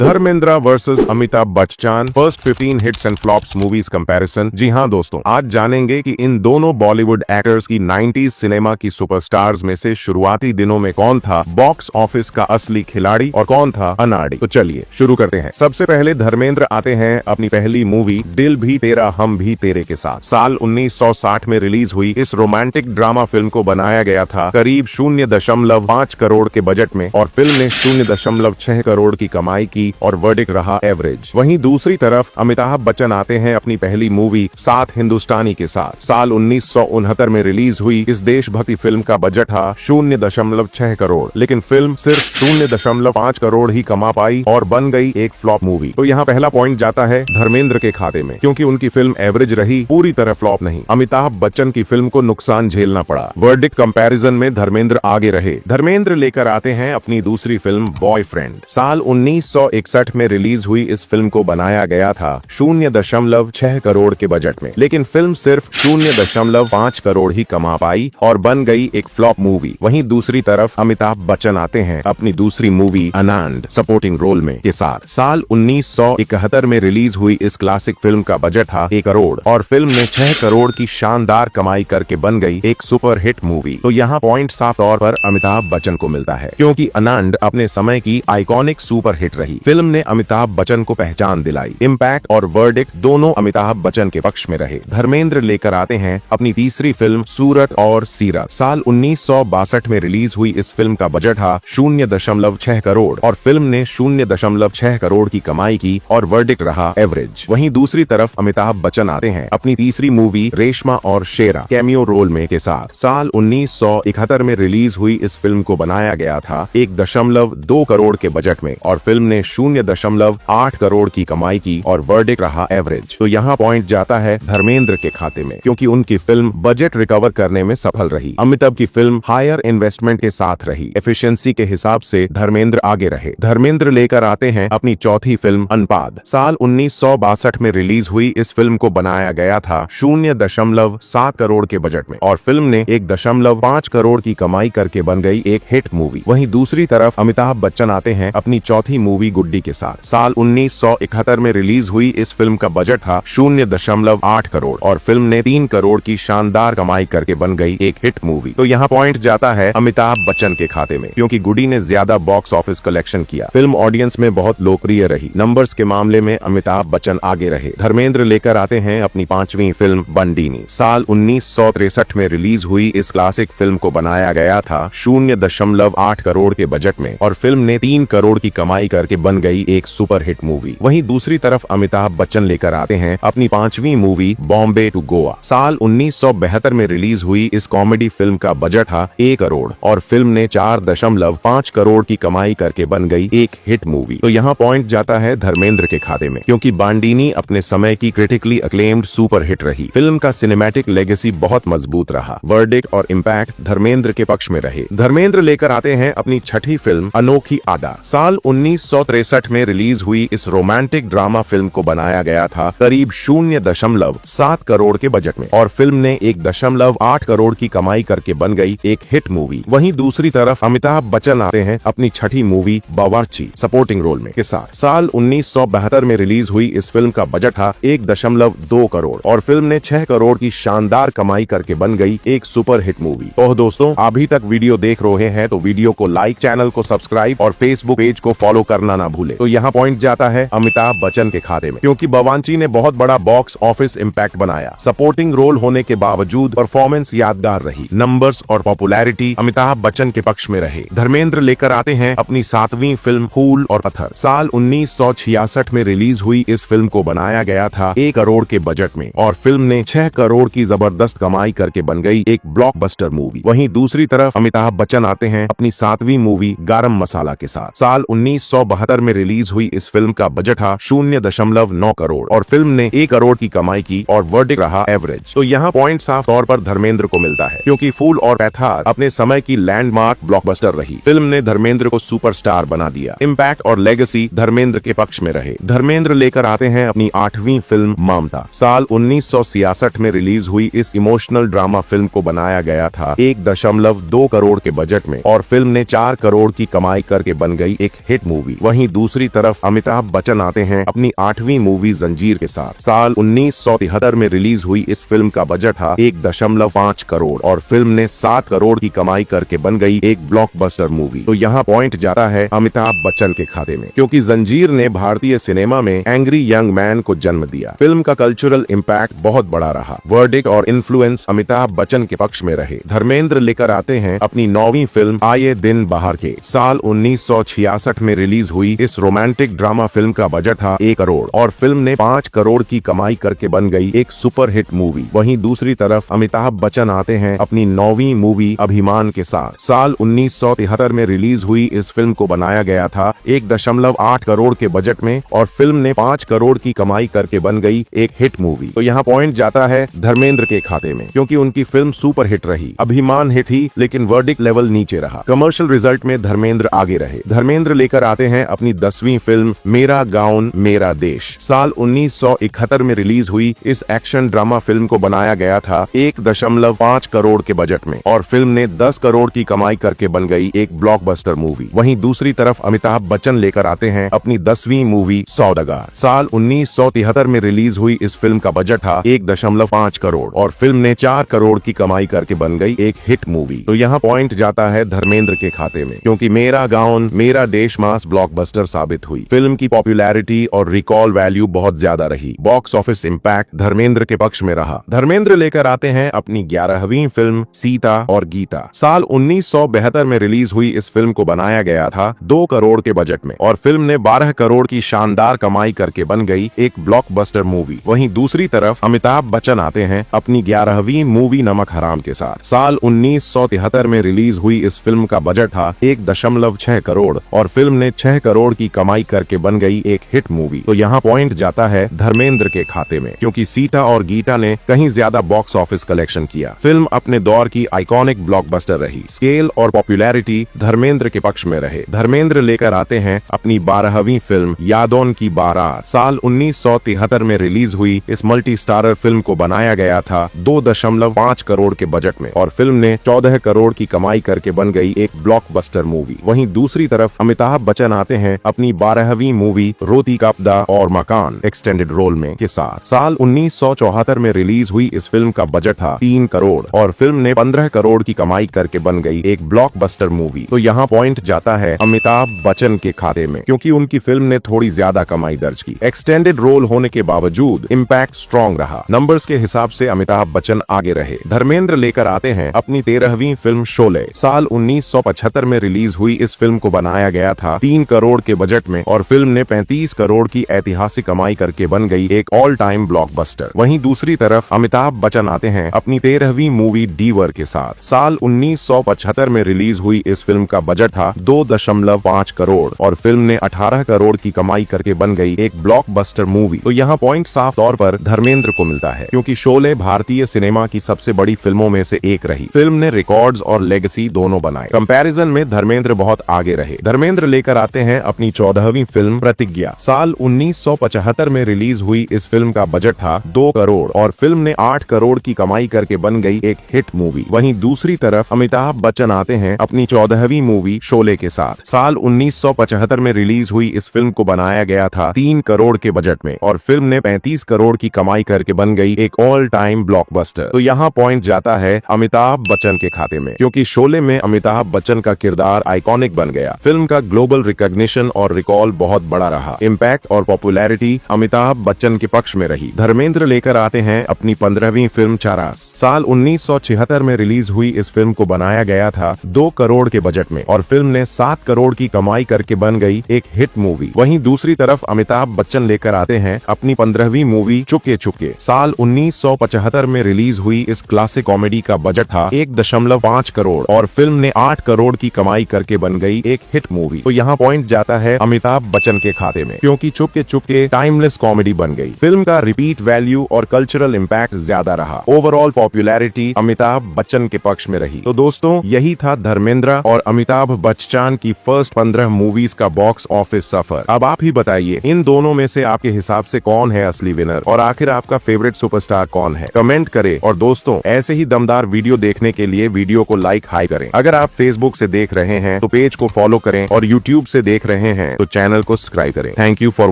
Dharmendra versus Amitabh Bachchan first 15 hits and flops movies comparison. जी हाँ दोस्तों, आज जानेंगे कि इन दोनों बॉलीवुड एक्टर्स की 90s सिनेमा की सुपरस्टार्स में से शुरुआती दिनों में कौन था बॉक्स ऑफिस का असली खिलाड़ी और कौन था अनाड़ी। तो चलिए शुरू करते हैं। सबसे पहले धर्मेंद्र आते हैं अपनी पहली मूवी दिल भी तेरा हम भी तेरे के साथ। साल 1960 में रिलीज हुई इस रोमांटिक ड्रामा फिल्म को बनाया गया था करीब 0.5 करोड़ के बजट में और फिल्म ने 0.6 करोड़ की कमाई की और वर्डिक्ट रहा एवरेज। वहीं दूसरी तरफ अमिताभ बच्चन आते हैं अपनी पहली मूवी सात हिंदुस्तानी के साथ। साल 1969 में रिलीज हुई इस देशभक्ति फिल्म का बजट था 0.6 करोड़, लेकिन फिल्म सिर्फ 0.5 करोड़ ही कमा पाई और बन गई एक फ्लॉप मूवी। तो यहाँ पहला पॉइंट जाता है धर्मेंद्र के खाते में, क्योंकि उनकी फिल्म एवरेज रही, पूरी तरह फ्लॉप नहीं। अमिताभ बच्चन की फिल्म को नुकसान झेलना पड़ा। वर्डिक्ट कंपैरिजन में धर्मेंद्र आगे रहे। धर्मेंद्र लेकर आते हैं अपनी दूसरी फिल्म बॉयफ्रेंड। साल 1961 में रिलीज हुई इस फिल्म को बनाया गया था 0.6 करोड़ के बजट में, लेकिन फिल्म सिर्फ 0.5 करोड़ ही कमा पाई और बन गई एक फ्लॉप मूवी। वहीं दूसरी तरफ अमिताभ बच्चन आते हैं अपनी दूसरी मूवी अनंत सपोर्टिंग रोल में के साथ। साल 1971 में रिलीज हुई इस क्लासिक फिल्म का बजट था 1 करोड़ और फिल्म ने 6 करोड़ की शानदार कमाई करके बन गई एक सुपर हिट मूवी। तो यहाँ पॉइंट साफ तौर पर अमिताभ बच्चन को मिलता है, क्योंकि अनंत अपने समय की आइकॉनिक सुपर हिट रही। फिल्म ने अमिताभ बच्चन को पहचान दिलाई। इम्पैक्ट और वर्डिक्ट दोनों अमिताभ बच्चन के पक्ष में रहे। धर्मेंद्र लेकर आते हैं अपनी तीसरी फिल्म सूरत और सीरत। साल 1962 में रिलीज हुई इस फिल्म का बजट था 0.6 करोड़ और फिल्म ने 0.6 करोड़ की कमाई की और वर्डिक्ट रहा एवरेज। वहीं दूसरी तरफ अमिताभ बच्चन आते हैं अपनी तीसरी मूवी रेशमा और शेरा कैमियो रोल में के साथ। साल 1971 में रिलीज हुई इस फिल्म को बनाया गया था 1.2 करोड़ के बजट में और फिल्म ने 0.8 करोड़ की कमाई की और वर्डिक्ट रहा एवरेज। तो यहाँ पॉइंट जाता है धर्मेंद्र के खाते में, क्योंकि उनकी फिल्म बजट रिकवर करने में सफल रही। अमिताभ की फिल्म हायर इन्वेस्टमेंट के साथ रही। एफिशिएंसी के हिसाब से धर्मेंद्र आगे रहे। धर्मेंद्र लेकर आते हैं अपनी चौथी फिल्म अनपाद। साल 1962 में रिलीज हुई इस फिल्म को बनाया गया था 0.7 करोड़ के बजट में और फिल्म ने 1.5 करोड़ की कमाई करके बन गई एक हिट मूवी। वहीं दूसरी तरफ अमिताभ बच्चन आते हैं अपनी चौथी मूवी गुड्डी के साथ। साल 1971 में रिलीज हुई इस फिल्म का बजट था 0.8 करोड़ और फिल्म ने 3 करोड़ की शानदार कमाई करके बन गई एक हिट मूवी। तो यहाँ पॉइंट जाता है अमिताभ बच्चन के खाते में, क्योंकि गुड्डी ने ज्यादा बॉक्स ऑफिस कलेक्शन किया। फिल्म ऑडियंस में बहुत लोकप्रिय रही। नंबर्स के मामले में अमिताभ बच्चन आगे रहे। धर्मेंद्र लेकर आते हैं अपनी पांचवी फिल्म बंडीनी। साल 1963 में रिलीज हुई इस क्लासिक फिल्म को बनाया गया था 0.8 करोड़ के बजट में और फिल्म ने 3 करोड़ की कमाई करके बन गई एक सुपर हिट मूवी। वहीं दूसरी तरफ अमिताभ बच्चन लेकर आते हैं अपनी पांचवी मूवी बॉम्बे टू गोवा। साल 1972 में रिलीज हुई इस कॉमेडी फिल्म का बजट था 1 करोड़ और फिल्म ने 4.5 करोड़ की कमाई करके बन गई एक हिट मूवी। तो यहाँ पॉइंट जाता है धर्मेंद्र के खाते में, क्योंकि बांडीनी अपने समय की क्रिटिकली अक्लेम्ड सुपर हिट रही। फिल्म का सिनेमैटिक लेगेसी बहुत मजबूत रहा। वर्डिक्ट और इम्पैक्ट धर्मेंद्र के पक्ष में रहे। धर्मेंद्र लेकर आते हैं अपनी छठी फिल्म अनोखी आदा। साल 1963 में रिलीज हुई इस रोमांटिक ड्रामा फिल्म को बनाया गया था करीब 0.7 करोड़ के बजट में और फिल्म ने 1.8 करोड़ की कमाई करके बन गई एक हिट मूवी। वहीं दूसरी तरफ अमिताभ बच्चन आते हैं अपनी छठी मूवी बावर्ची सपोर्टिंग रोल में के साथ। साल 1972 में रिलीज हुई इस फिल्म का बजट था 1.2 करोड़ और फिल्म ने 6 करोड़ की शानदार कमाई करके बन गई एक सुपर हिट मूवी। तो दोस्तों, अभी तक वीडियो देख रहे हैं तो वीडियो को लाइक, चैनल को सब्सक्राइब और फेसबुक पेज को फॉलो करना ना भूले। तो यहाँ पॉइंट जाता है अमिताभ बच्चन के खाते में, क्योंकि बावर्ची ने बहुत बड़ा बॉक्स ऑफिस इम्पैक्ट बनाया। सपोर्टिंग रोल होने के बावजूद परफॉर्मेंस यादगार रही। नंबर्स और पॉपुलैरिटी अमिताभ बच्चन के पक्ष में रहे। धर्मेंद्र लेकर आते हैं अपनी 7वीं फिल्म फूल और पत्थर। साल 1966 में रिलीज हुई इस फिल्म को बनाया गया था 1 करोड़ के बजट में और फिल्म ने 6 करोड़ की जबरदस्त कमाई करके बन गई एक ब्लॉकबस्टर मूवी। वहीं दूसरी तरफ अमिताभ बच्चन आते हैं अपनी 7वीं मूवी गरम मसाला के साथ। साल 1972 में रिलीज हुई इस फिल्म का बजट था 0.9 करोड़ और फिल्म ने 1 करोड़ की कमाई की और वर्डिक्ट रहा एवरेज। तो यहाँ पॉइंट साफ तौर पर धर्मेंद्र को मिलता है, क्योंकि फूल और पैथर अपने समय की लैंडमार्क ब्लॉकबस्टर रही। फिल्म ने धर्मेंद्र को सुपरस्टार बना दिया। इम्पैक्ट और लेगेसी धर्मेंद्र के पक्ष में रहे। धर्मेंद्र लेकर आते हैं अपनी 8वीं फिल्म ममता। साल 1966 में रिलीज हुई इस इमोशनल ड्रामा फिल्म को बनाया गया था 1.2 करोड़ के बजट में और फिल्म ने 4 करोड़ की कमाई करके बन गई एक हिट मूवी। वहीं दूसरी तरफ अमिताभ बच्चन आते हैं अपनी 8वीं मूवी जंजीर के साथ। साल 1973 में रिलीज हुई इस फिल्म का बजट था 1.5 करोड़ और फिल्म ने 7 करोड़ की कमाई करके बन गई एक ब्लॉकबस्टर मूवी। तो यहाँ पॉइंट जाता है अमिताभ बच्चन के खाते में, क्योंकि जंजीर ने भारतीय सिनेमा में एंग्री यंग मैन को जन्म दिया। फिल्म का कल्चरल इम्पैक्ट बहुत बड़ा रहा। वर्डिक्ट और इन्फ्लुएंस अमिताभ बच्चन के पक्ष में रहे। धर्मेंद्र लेकर आते हैं अपनी 9वीं फिल्म आए दिन बाहर के। साल 1966 में रिलीज हुई इस रोमांटिक ड्रामा फिल्म का बजट था 1 करोड़ और फिल्म ने 5 करोड़ की कमाई करके बन गई एक सुपर हिट मूवी। वहीं दूसरी तरफ अमिताभ बच्चन आते हैं अपनी 9वीं मूवी अभिमान के साथ। साल 1973 में रिलीज हुई इस फिल्म को बनाया गया था 1.8 करोड़ के बजट में और फिल्म ने 5 करोड़ की कमाई करके बन गई एक हिट मूवी। तो यहाँ पॉइंट जाता है धर्मेंद्र के खाते में, क्योंकि उनकी फिल्म सुपर हिट रही। अभिमान हिट ही, लेकिन वर्डिक्ट लेवल नीचे रहा। कमर्शियल रिजल्ट में धर्मेंद्र आगे रहे। धर्मेंद्र लेकर आते हैं अपनी 10वीं फिल्म मेरा गाँव मेरा देश। साल 1971 में रिलीज हुई इस एक्शन ड्रामा फिल्म को बनाया गया था 1.5 करोड़ के बजट में और फिल्म ने 10 करोड़ की कमाई करके बन गई एक ब्लॉकबस्टर मूवी। वहीं दूसरी तरफ अमिताभ बच्चन लेकर आते हैं अपनी 10वीं मूवी सौदागर। साल 1973 में रिलीज हुई इस फिल्म का बजट था 1.5 करोड़ और फिल्म ने 4 करोड़ की कमाई करके बन गई एक हिट मूवी। तो यहाँ पॉइंट जाता है धर्मेंद्र के खाते में, क्योंकि मेरा गाँव मेरा देश मास ब्लॉकबस्टर साबित हुई। फिल्म की पॉपुलैरिटी और रिकॉल वैल्यू बहुत ज्यादा रही। बॉक्स ऑफिस इम्पैक्ट धर्मेंद्र के पक्ष में रहा। धर्मेंद्र लेकर आते हैं अपनी 11वीं फिल्म सीता और गीता। साल 1972 में रिलीज हुई इस फिल्म को बनाया गया था 2 करोड़ के बजट में और फिल्म ने 12 करोड़ की शानदार कमाई करके बन गई एक ब्लॉकबस्टर मूवी। वहीं दूसरी तरफ अमिताभ बच्चन आते हैं अपनी 11वीं मूवी नमक हराम के साथ। साल 1973 में रिलीज हुई इस फिल्म का बजट था 1.6 करोड़ और फिल्म ने 6 करोड़ की कमाई करके बन गई एक हिट मूवी। तो यहाँ पॉइंट जाता है धर्मेंद्र के खाते में, क्योंकि सीता और गीता ने कहीं ज्यादा बॉक्स ऑफिस कलेक्शन किया। फिल्म अपने दौर की आइकॉनिक ब्लॉकबस्टर रही। स्केल और पॉपुलैरिटी धर्मेंद्र के पक्ष में रहे। धर्मेंद्र लेकर आते हैं अपनी 12वीं फिल्म यादों की बारात। साल 1973 में रिलीज हुई इस मल्टी स्टारर फिल्म को बनाया गया था 2.5 करोड़ के बजट में और फिल्म ने 14 करोड़ की कमाई करके बन गई एक ब्लॉकबस्टर मूवी। वहीं दूसरी तरफ अमिताभ बच्चन आते हैं अपनी 12वीं मूवी रोती कपड़ा और मकान एक्सटेंडेड रोल में के साथ। साल 1974 में रिलीज हुई इस फिल्म का बजट था 3 करोड़ और फिल्म ने 15 करोड़ की कमाई करके बन गई एक ब्लॉकबस्टर मूवी। तो यहाँ पॉइंट जाता है अमिताभ बच्चन के खाते में, क्योंकि उनकी फिल्म ने थोड़ी ज्यादा कमाई दर्ज की। एक्सटेंडेड रोल होने के बावजूद इम्पैक्ट स्ट्रॉन्ग रहा। नंबर्स के हिसाब से अमिताभ बच्चन आगे रहे। धर्मेंद्र लेकर आते हैं अपनी 13वीं फिल्म शोले। साल 1975 में रिलीज हुई इस फिल्म को बनाया गया था 3 करोड़ के बजट में और फिल्म ने 35 करोड़ की ऐतिहासिक कमाई करके बन गई एक ऑल टाइम ब्लॉकबस्टर। वहीं दूसरी तरफ अमिताभ बच्चन आते हैं अपनी 13वीं मूवी डीवर के साथ। साल 1975 में रिलीज हुई इस फिल्म का बजट था 2.5 करोड़ और फिल्म ने 18 करोड़ की कमाई करके बन गई एक ब्लॉकबस्टर मूवी। तो यहाँ पॉइंट साफ तौर पर धर्मेंद्र को मिलता है, क्योंकि शोले भारतीय सिनेमा की सबसे बड़ी फिल्मों में से एक रही। फिल्म ने रिकॉर्ड्स और लेगेसी दोनों बनाए। कंपैरिजन में धर्मेंद्र बहुत आगे रहे। धर्मेंद्र लेकर आते हैं अपनी 14वीं फिल्म प्रतिज्ञा। साल 1975 में रिलीज हुई इस फिल्म का बजट था 2 करोड़ और फिल्म ने 8 करोड़ की कमाई करके बन गई एक हिट मूवी। वहीं दूसरी तरफ अमिताभ बच्चन आते हैं अपनी 14वीं मूवी शोले के साथ। साल 1975 में रिलीज हुई इस फिल्म को बनाया गया था 3 करोड़ के बजट में और फिल्म ने 35 करोड़ की कमाई करके बन गई एक ऑल टाइम ब्लॉकबस्टर। तो यहाँ पॉइंट जाता है अमिताभ बच्चन के खाते में, क्योंकि शोले में अमिताभ बच्चन का किरदार आइकॉनिक बन गया। फिल्म का ग्लोबल रिकॉग्निशन और रिकॉल बहुत बड़ा रहा। इम्पैक्ट और पॉपुलैरिटी अमिताभ बच्चन के पक्ष में रही। धर्मेंद्र लेकर आते हैं अपनी 15वीं फिल्म चारास। साल 1976 में रिलीज हुई इस फिल्म को बनाया गया था 2 करोड़ के बजट में और फिल्म ने 7 करोड़ की कमाई करके बन गई एक हिट मूवी। वहीं दूसरी तरफ अमिताभ बच्चन लेकर आते हैं अपनी 15वीं मूवी चुपके चुपके। साल 1975 में रिलीज हुई इस क्लासिक कॉमेडी का बजट था 1.5 करोड़ और फिल्म ने 8 करोड़ की कमाई करके बन गई एक हिट मूवी। तो यहाँ पॉइंट जाता है अमिताभ बच्चन के खाते में, क्योंकि चुपके चुपके टाइमलेस कॉमेडी बन गई। फिल्म का रिपीट वैल्यू और कल्चरल इम्पैक्ट ज्यादा रहा। ओवरऑल पॉपुलैरिटी अमिताभ बच्चन के पक्ष में रही। तो दोस्तों, यही था धर्मेंद्र और अमिताभ बच्चन की फर्स्ट 15 मूवीज का बॉक्स ऑफिस सफर। अब आप ही बताइए, इन दोनों में से आपके हिसाब से कौन है असली विनर और आखिर आपका फेवरेट सुपरस्टार कौन है? कमेंट करें। और दोस्तों, ऐसे ही दमदार वीडियो देखने के लिए वीडियो को लाइक हाई करें। अगर आप फेसबुक से देख रहे हैं तो पेज को फॉलो करें और यूट्यूब से देख रहे हैं तो चैनल को सब्सक्राइब करें। Thank you for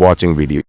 watching video.